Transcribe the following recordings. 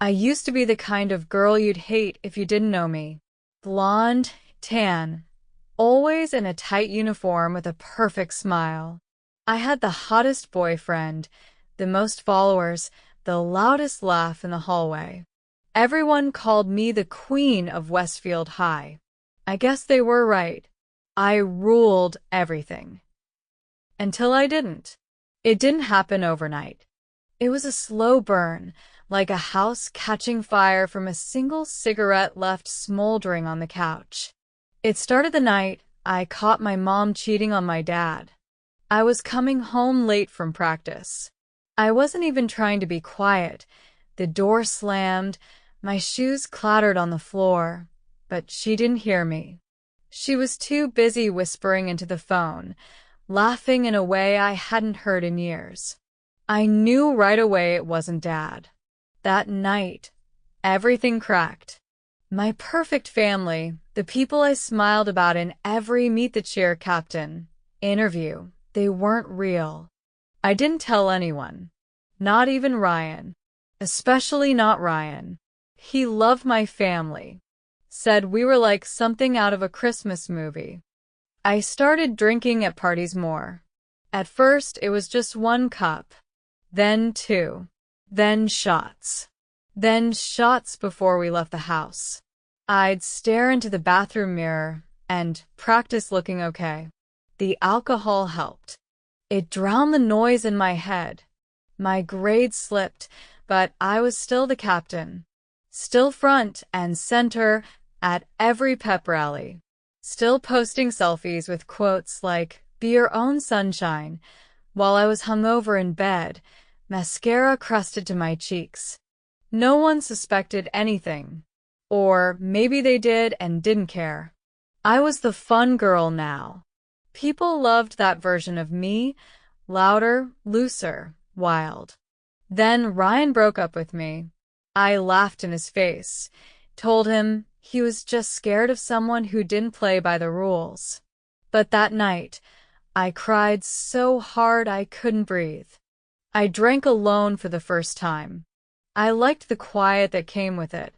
I used to be the kind of girl you'd hate if you didn't know me. Blonde, tan, always in a tight uniform with a perfect smile. I had the hottest boyfriend, the most followers, the loudest laugh in the hallway. Everyone called me the queen of Westfield High. I guess they were right. I ruled everything. Until I didn't. It didn't happen overnight. It was a slow burn, like a house catching fire from a single cigarette left smoldering on the couch. It started the night I caught my mom cheating on my dad. I was coming home late from practice. I wasn't even trying to be quiet. The door slammed, my shoes clattered on the floor, but she didn't hear me. She was too busy whispering into the phone, laughing in a way I hadn't heard in years. I knew right away it wasn't Dad. That night, everything cracked. My perfect family, the people I smiled about in every Meet the Cheer Captain interview, they weren't real. I didn't tell anyone. Not even Ryan. Especially not Ryan. He loved my family. Said we were like something out of a Christmas movie. I started drinking at parties more. At first, it was just 1 cup. Then 2. Then shots. Then shots before we left the house. I'd stare into the bathroom mirror and practice looking okay. The alcohol helped. It drowned the noise in my head. My grades slipped, but I was still the captain. Still front and center at every pep rally. Still posting selfies with quotes like, "Be your own sunshine," while I was hungover in bed, mascara crusted to my cheeks. No one suspected anything. Or maybe they did and didn't care. I was the fun girl now. People loved that version of me, louder, looser, wild. Then Ryan broke up with me. I laughed in his face, told him he was just scared of someone who didn't play by the rules. But that night, I cried so hard I couldn't breathe. I drank alone for the first time. I liked the quiet that came with it,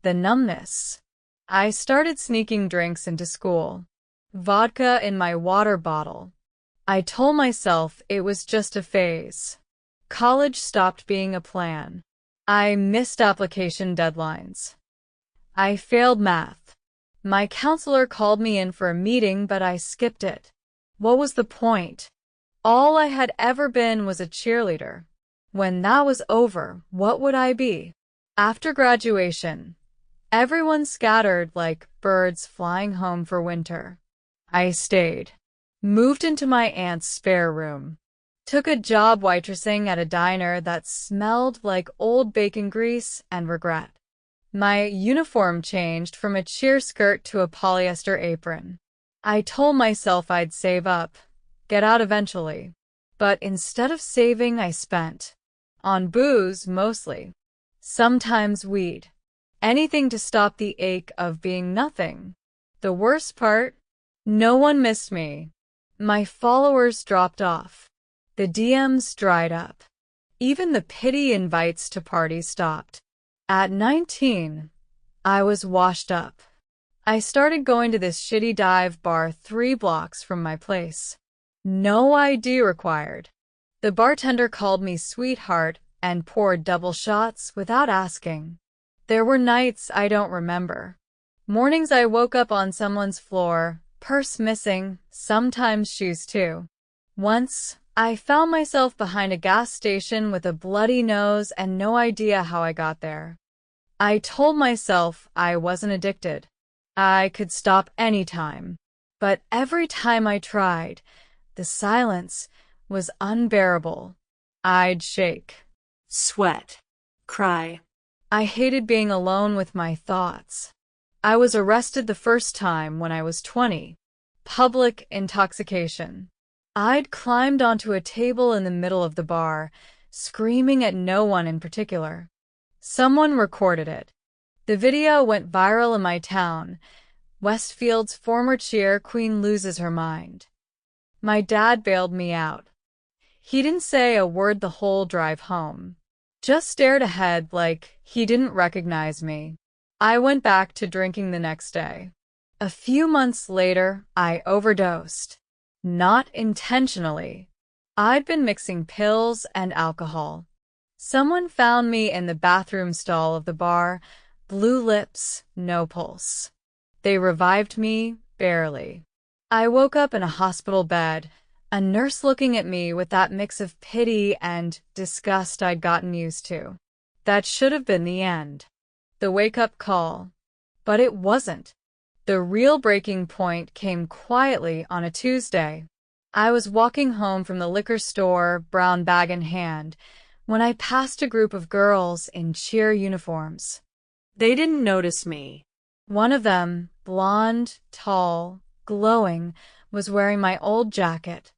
the numbness. I started sneaking drinks into school. Vodka in my water bottle. I told myself it was just a phase. College stopped being a plan. I missed application deadlines. I failed math. My counselor called me in for a meeting, but I skipped it. What was the point? All I had ever been was a cheerleader. When that was over, what would I be? After graduation, everyone scattered like birds flying home for winter. I stayed. Moved into my aunt's spare room. Took a job waitressing at a diner that smelled like old bacon grease and regret. My uniform changed from a cheer skirt to a polyester apron. I told myself I'd save up, get out eventually. But instead of saving, I spent. On booze, mostly. Sometimes weed. Anything to stop the ache of being nothing. The worst part? No one missed me. My followers dropped off. The DMs dried up. Even the pity invites to parties stopped. At 19, I was washed up. I started going to this shitty dive bar 3 blocks from my place. No ID required. The bartender called me sweetheart and poured double shots without asking. There were nights I don't remember. Mornings I woke up on someone's floor, purse missing, sometimes shoes too. Once, I found myself behind a gas station with a bloody nose and no idea how I got there. I told myself I wasn't addicted. I could stop anytime. But every time I tried, the silence was unbearable. I'd shake, sweat, cry. I hated being alone with my thoughts. I was arrested the first time when I was 20. Public intoxication. I'd climbed onto a table in the middle of the bar, screaming at no one in particular. Someone recorded it. The video went viral in my town. Westfield's former cheer queen loses her mind. My dad bailed me out. He didn't say a word the whole drive home. just stared ahead like he didn't recognize me. I went back to drinking the next day. A few months later, I overdosed. Not intentionally. I'd been mixing pills and alcohol. Someone found me in the bathroom stall of the bar, blue lips, no pulse. They revived me, barely. I woke up in a hospital bed, a nurse looking at me with that mix of pity and disgust I'd gotten used to. That should have been the end. The wake-up call. But it wasn't. The real breaking point came quietly on a Tuesday. I was walking home from the liquor store, brown bag in hand, when I passed a group of girls in cheer uniforms. They didn't notice me. One of them, blonde, tall, glowing, was wearing my old jacket.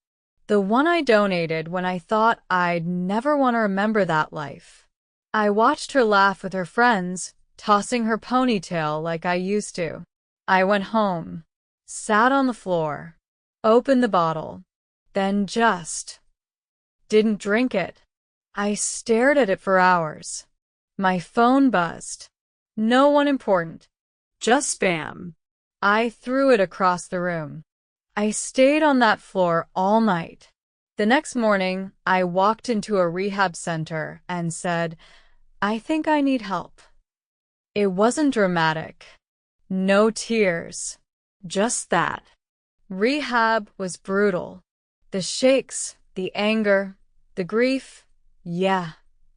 The one I donated when I thought I'd never want to remember that life. I watched her laugh with her friends, tossing her ponytail like I used to. I went home, sat on the floor, opened the bottle, then just didn't drink it. I stared at it for hours. My phone buzzed. No one important. Just spam. I threw it across the room. I stayed on that floor all night. The next morning, I walked into a rehab center and said, "I think I need help." It wasn't dramatic. No tears. Just that. Rehab was brutal. The shakes, the anger, the grief. Yeah,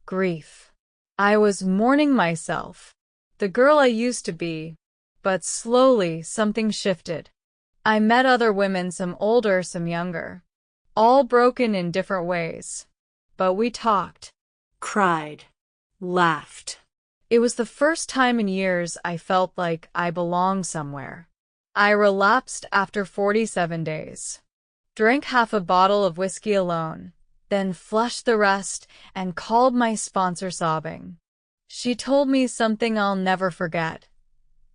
grief. I was mourning myself, the girl I used to be, but slowly something shifted. I met other women, some older, some younger, all broken in different ways. But we talked, cried, laughed. It was the first time in years I felt like I belonged somewhere. I relapsed after 47 days. Drank half a bottle of whiskey alone, then flushed the rest and called my sponsor sobbing. She told me something I'll never forget.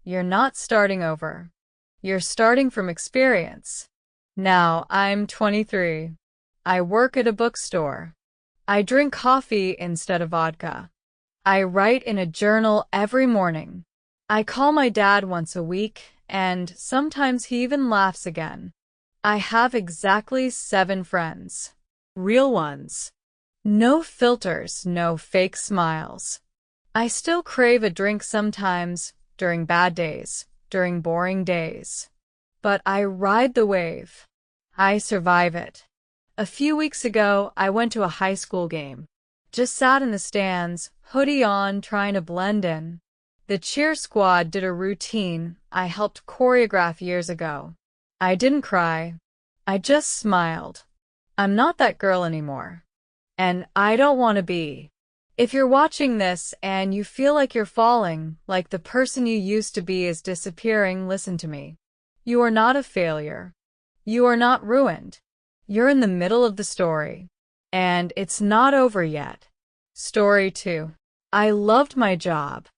"You're not starting over. You're starting from experience." Now I'm 23. I work at a bookstore. I drink coffee instead of vodka. I write in a journal every morning. I call my dad once a week, and sometimes he even laughs again. I have exactly 7 friends. Real ones. No filters, no fake smiles. I still crave a drink sometimes, during bad days, during boring days. But I ride the wave. I survive it. A few weeks ago, I went to a high school game. Just sat in the stands, hoodie on, trying to blend in. The cheer squad did a routine I helped choreograph years ago. I didn't cry. I just smiled. I'm not that girl anymore. And I don't want to be. If you're watching this and you feel like you're falling, like the person you used to be is disappearing, listen to me. You are not a failure. You are not ruined. You're in the middle of the story. And it's not over yet. Story 2. I loved my job.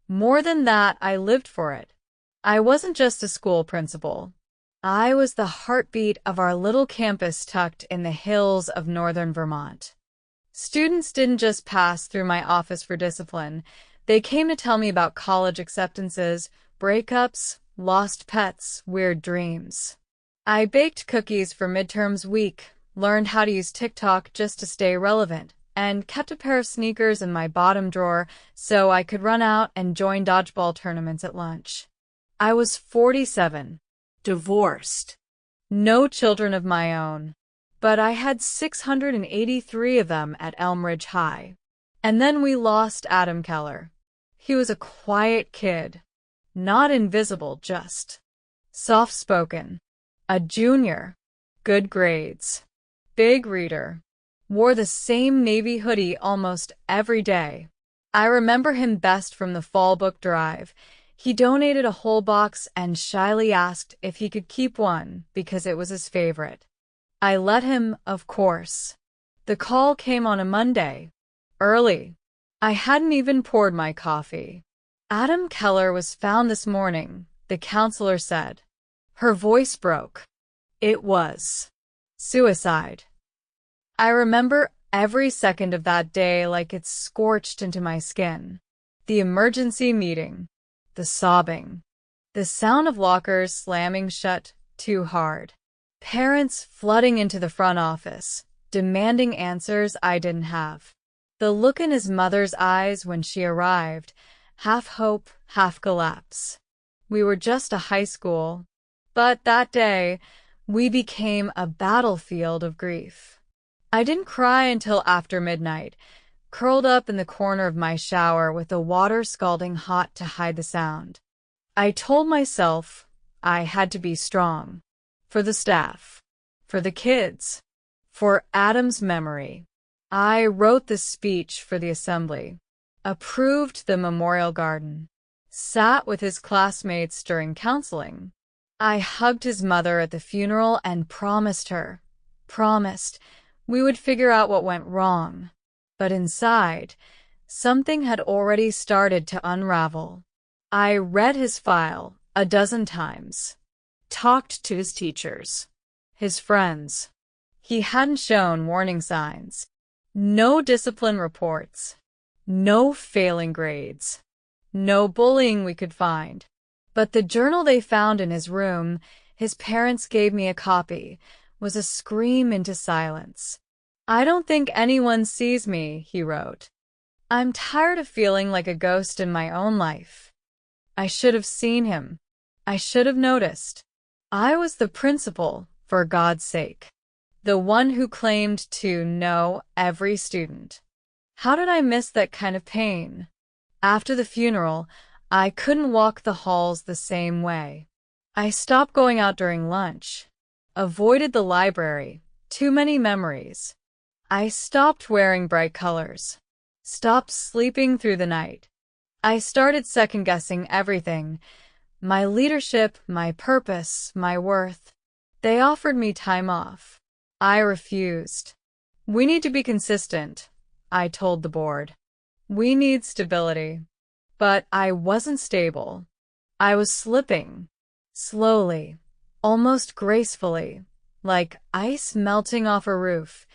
More than that, I lived for it. I wasn't just a school principal. I was the heartbeat of our little campus tucked in the hills of northern Vermont. Students didn't just pass through my office for discipline. They came to tell me about college acceptances, breakups, lost pets, weird dreams. I baked cookies for midterms week, learned how to use TikTok just to stay relevant, and kept a pair of sneakers in my bottom drawer so I could run out and join dodgeball tournaments at lunch. I was 47, divorced, no children of my own. But I had 683 of them at Elm Ridge High. And then we lost Adam Keller. He was a quiet kid. Not invisible, just soft-spoken. A junior. Good grades. Big reader. Wore the same navy hoodie almost every day. I remember him best from the fall book drive. He donated a whole box and shyly asked if he could keep one because it was his favorite. I let him, of course. The call came on a Monday. Early. I hadn't even poured my coffee. "Adam Keller was found this morning," the counselor said. Her voice broke. It was suicide. I remember every second of that day like it's scorched into my skin. The emergency meeting, the sobbing, the sound of lockers slamming shut too hard, parents flooding into the front office, demanding answers I didn't have. The look in his mother's eyes when she arrived, half hope, half collapse. We were just a high school, but that day, we became a battlefield of grief. I didn't cry until after midnight, curled up in the corner of my shower with the water scalding hot to hide the sound. I told myself I had to be strong. For the staff, for the kids, for Adam's memory. I wrote the speech for the assembly, approved the memorial garden, sat with his classmates during counseling. I hugged his mother at the funeral and promised we would figure out what went wrong. But inside, something had already started to unravel. I read his file a dozen times, talked to his teachers, his friends. He hadn't shown warning signs, no discipline reports, no failing grades, no bullying we could find. But the journal they found in his room, his parents gave me a copy, was a scream into silence. I don't think anyone sees me, he wrote. I'm tired of feeling like a ghost in my own life. I should have seen him. I should have noticed. I was the principal, for God's sake. The one who claimed to know every student. How did I miss that kind of pain? After the funeral, I couldn't walk the halls the same way. I stopped going out during lunch, avoided the library, too many memories. I stopped wearing bright colors, stopped sleeping through the night. I started second-guessing everything, my leadership, my purpose, my worth. They offered me time off. I refused. We need to be consistent, I told the board. We need stability. But I wasn't stable. I was slipping. Slowly, almost gracefully, like ice melting off a roof.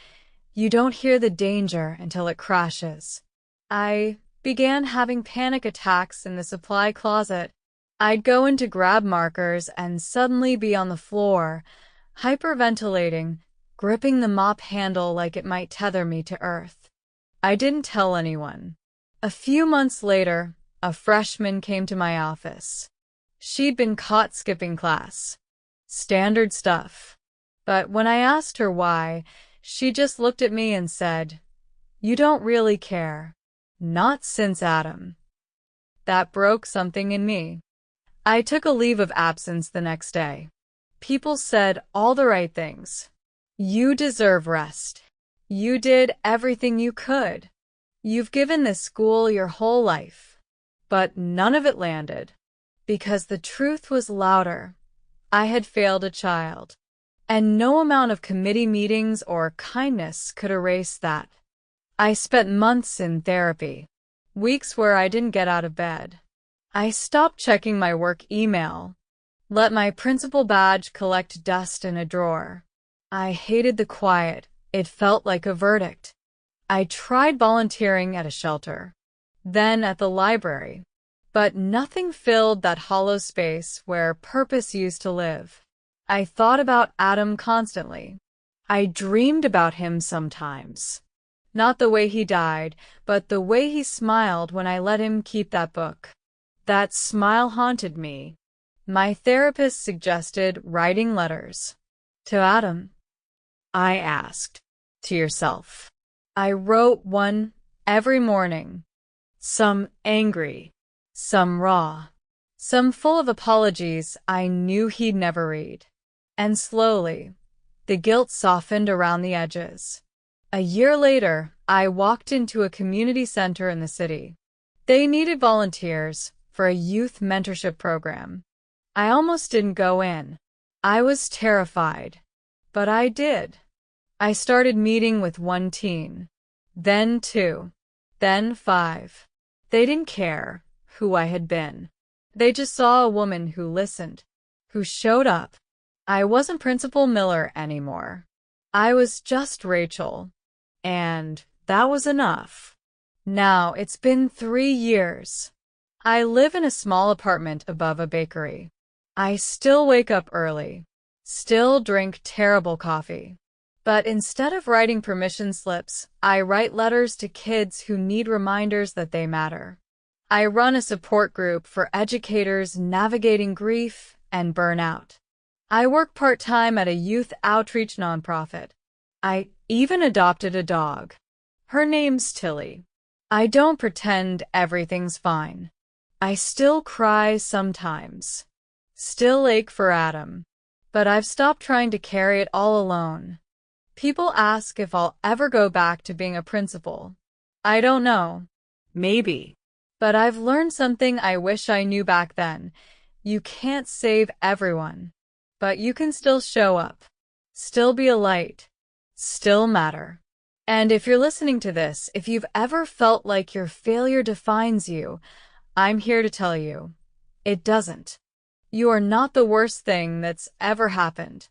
You don't hear the danger until it crashes. I began having panic attacks in the supply closet. I'd go in to grab markers and suddenly be on the floor, hyperventilating, gripping the mop handle like it might tether me to earth. I didn't tell anyone. A few months later, a freshman came to my office. She'd been caught skipping class. Standard stuff. But when I asked her why, she just looked at me and said, "You don't really care. Not since Adam." That broke something in me. I took a leave of absence the next day. People said all the right things. You deserve rest. You did everything you could. You've given this school your whole life. But none of it landed. Because the truth was louder. I had failed a child. And no amount of committee meetings or kindness could erase that. I spent months in therapy. Weeks where I didn't get out of bed. I stopped checking my work email. Let my principal badge collect dust in a drawer. I hated the quiet. It felt like a verdict. I tried volunteering at a shelter. Then at the library. But nothing filled that hollow space where purpose used to live. I thought about Adam constantly. I dreamed about him sometimes. Not the way he died, but the way he smiled when I let him keep that book. That smile haunted me. My therapist suggested writing letters. To Adam? I asked. To yourself. I wrote one every morning. Some angry, some raw, some full of apologies I knew he'd never read. And slowly, the guilt softened around the edges. A year later, I walked into a community center in the city. They needed volunteers for a youth mentorship program. I almost didn't go in. I was terrified. But I did. I started meeting with one teen. Then 2. Then 5. They didn't care who I had been. They just saw a woman who listened, who showed up. I wasn't Principal Miller anymore. I was just Rachel. And that was enough. Now it's been 3 years. I live in a small apartment above a bakery. I still wake up early, still drink terrible coffee. But instead of writing permission slips, I write letters to kids who need reminders that they matter. I run a support group for educators navigating grief and burnout. I work part-time at a youth outreach nonprofit. I even adopted a dog. Her name's Tilly. I don't pretend everything's fine. I still cry sometimes. Still ache for Adam. But I've stopped trying to carry it all alone. People ask if I'll ever go back to being a principal. I don't know. Maybe. But I've learned something I wish I knew back then. You can't save everyone. But you can still show up. Still be a light. Still matter. And if you're listening to this, if you've ever felt like your failure defines you, I'm here to tell you, it doesn't. You are not the worst thing that's ever happened.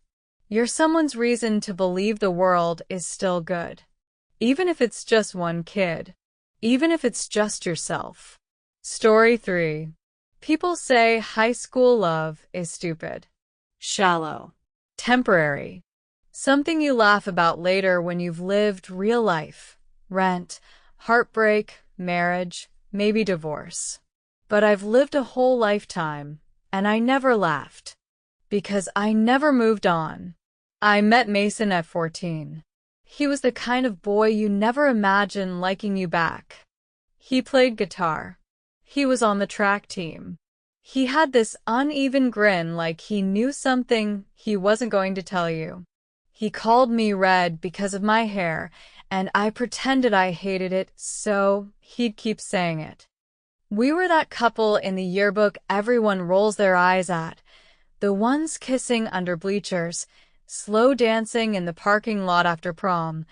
You're someone's reason to believe the world is still good. Even if it's just one kid. Even if it's just yourself. Story 3. People say high school love is stupid. Shallow. Temporary. Something you laugh about later when you've lived real life. Rent, heartbreak, marriage, maybe divorce. But I've lived a whole lifetime, and I never laughed. Because I never moved on. I met Mason at 14. He was the kind of boy you never imagine liking you back. He played guitar. He was on the track team. He had this uneven grin like he knew something he wasn't going to tell you. He called me red because of my hair, and I pretended I hated it, so he'd keep saying it. We were that couple in the yearbook everyone rolls their eyes at, the ones kissing under bleachers, slow dancing in the parking lot after prom,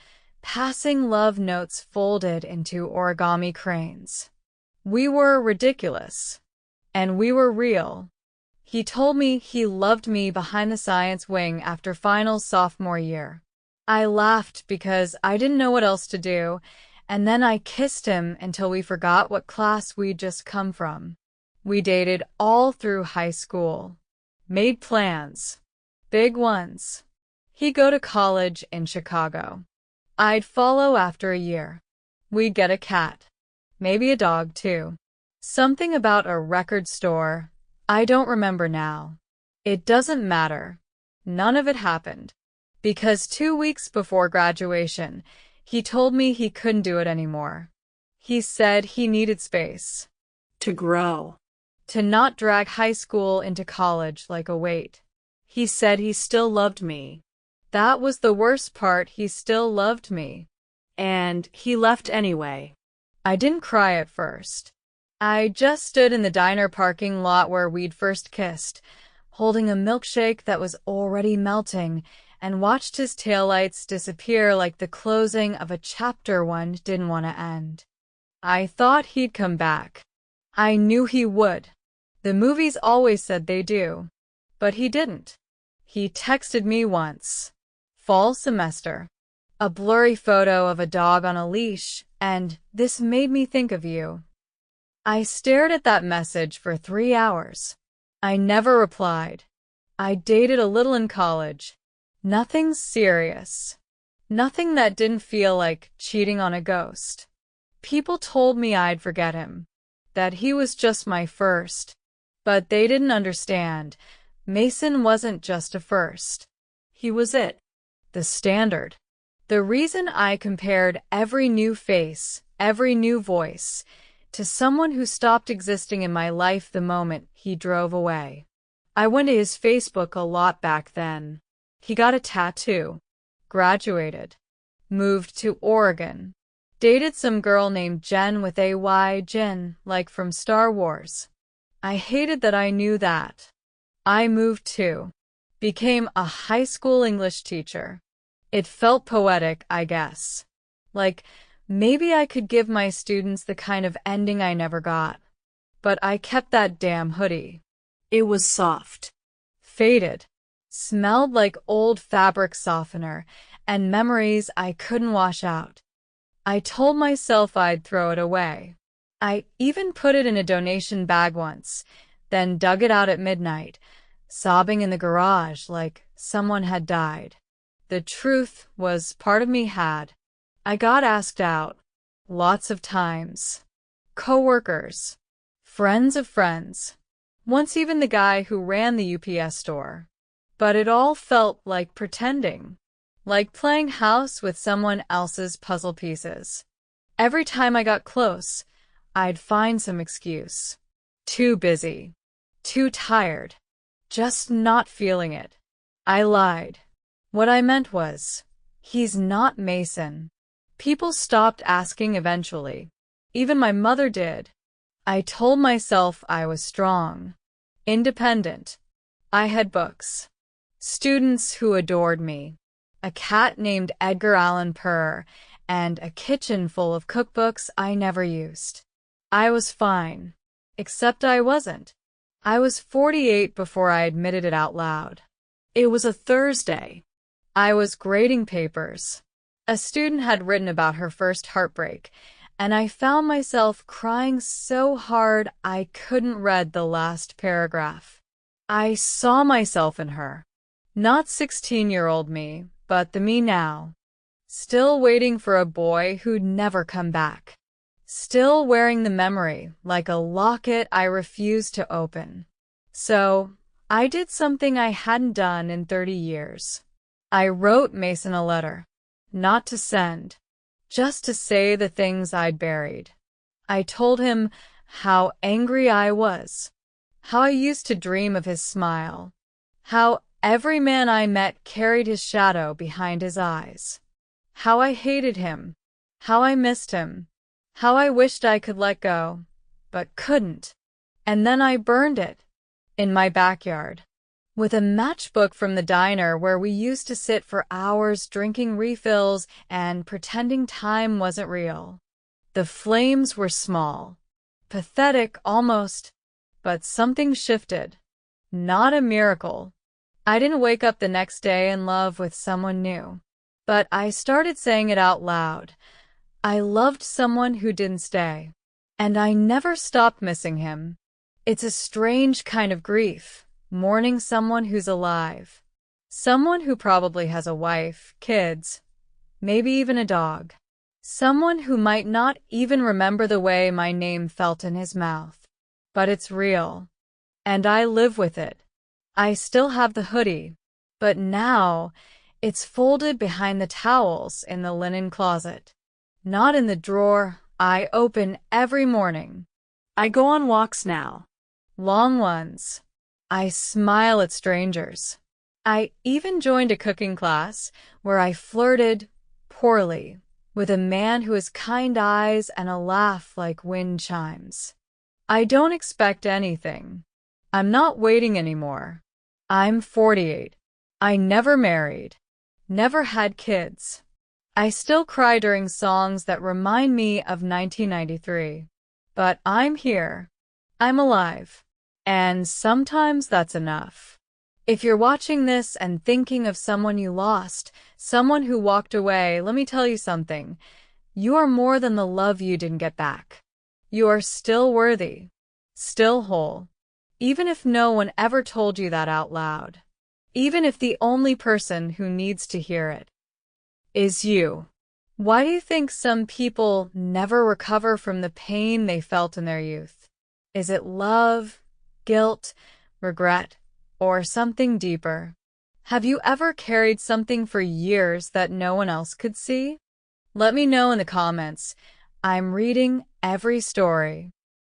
passing love notes folded into origami cranes. We were ridiculous. And we were real. He told me he loved me behind the science wing after finals sophomore year. I laughed because I didn't know what else to do, and then I kissed him until we forgot what class we'd just come from. We dated all through high school. Made plans. Big ones. He'd go to college in Chicago. I'd follow after a year. We'd get a cat. Maybe a dog too. Something about a record store. I don't remember now. It doesn't matter. None of it happened. Because 2 weeks before graduation, he told me he couldn't do it anymore. He said he needed space. To grow. To not drag high school into college like a weight. He said he still loved me. That was the worst part, he still loved me. And he left anyway. I didn't cry at first. I just stood in the diner parking lot where we'd first kissed, holding a milkshake that was already melting, and watched his taillights disappear like the closing of a chapter one didn't want to end. I thought he'd come back. I knew he would. The movies always said they do. But he didn't. He texted me once. Fall semester. A blurry photo of a dog on a leash, and this made me think of you. I stared at that message for 3 hours. I never replied. I dated a little in college. Nothing serious. Nothing that didn't feel like cheating on a ghost. People told me I'd forget him. That he was just my first. But they didn't understand. Mason wasn't just a first. He was it. The standard. The reason I compared every new face, every new voice, to someone who stopped existing in my life the moment he drove away. I went to his Facebook a lot back then. He got a tattoo. Graduated. Moved to Oregon. Dated some girl named Jen with a Y, Jen, like from Star Wars. I hated that I knew that. I moved too. Became a high school English teacher. It felt poetic, I guess. Like, maybe I could give my students the kind of ending I never got. But I kept that damn hoodie. It was soft. Faded. Smelled like old fabric softener and memories I couldn't wash out. I told myself I'd throw it away. I even put it in a donation bag once, then dug it out at midnight, sobbing in the garage like someone had died. The truth was part of me had. I got asked out. Lots of times. Coworkers. Friends of friends. Once even the guy who ran the UPS store. But it all felt like pretending. Like playing house with someone else's puzzle pieces. Every time I got close, I'd find some excuse. Too busy. Too tired. Just not feeling it. I lied. What I meant was, he's not Mason. People stopped asking eventually. Even my mother did. I told myself I was strong. Independent. I had books. Students who adored me. A cat named Edgar Allan Poe, and a kitchen full of cookbooks I never used. I was fine. Except I wasn't. I was 48 before I admitted it out loud. It was a Thursday. I was grading papers. A student had written about her first heartbreak, and I found myself crying so hard I couldn't read the last paragraph. I saw myself in her. Not 16-year-old me, but the me now. Still waiting for a boy who'd never come back. Still wearing the memory like a locket I refused to open. So, I did something I hadn't done in 30 years. I wrote Mason a letter. Not to send. Just to say the things I'd buried. I told him how angry I was. How I used to dream of his smile. How every man I met carried his shadow behind his eyes. How I hated him. How I missed him. How I wished I could let go, but couldn't. And then I burned it. In my backyard. With a matchbook from the diner where we used to sit for hours drinking refills and pretending time wasn't real. The flames were small. Pathetic almost. But something shifted. Not a miracle. I didn't wake up the next day in love with someone new. But I started saying it out loud. I loved someone who didn't stay. And I never stopped missing him. It's a strange kind of grief. Mourning someone who's alive. Someone who probably has a wife, kids, maybe even a dog. Someone who might not even remember the way my name felt in his mouth. But it's real. And I live with it. I still have the hoodie. But now, it's folded behind the towels in the linen closet. Not in the drawer I open every morning. I go on walks now. Long ones. I smile at strangers. I even joined a cooking class where I flirted, poorly, with a man who has kind eyes and a laugh like wind chimes. I don't expect anything. I'm not waiting anymore. I'm 48. I never married. Never had kids. I still cry during songs that remind me of 1993. But I'm here. I'm alive. And sometimes that's enough. If you're watching this and thinking of someone you lost, someone who walked away, let me tell you something. You are more than the love you didn't get back. You are still worthy. Still whole. Even if no one ever told you that out loud. Even if the only person who needs to hear it is you. Why do you think some people never recover from the pain they felt in their youth? Is it love, guilt, regret, or something deeper? Have you ever carried something for years that no one else could see? Let me know in the comments. I'm reading every story.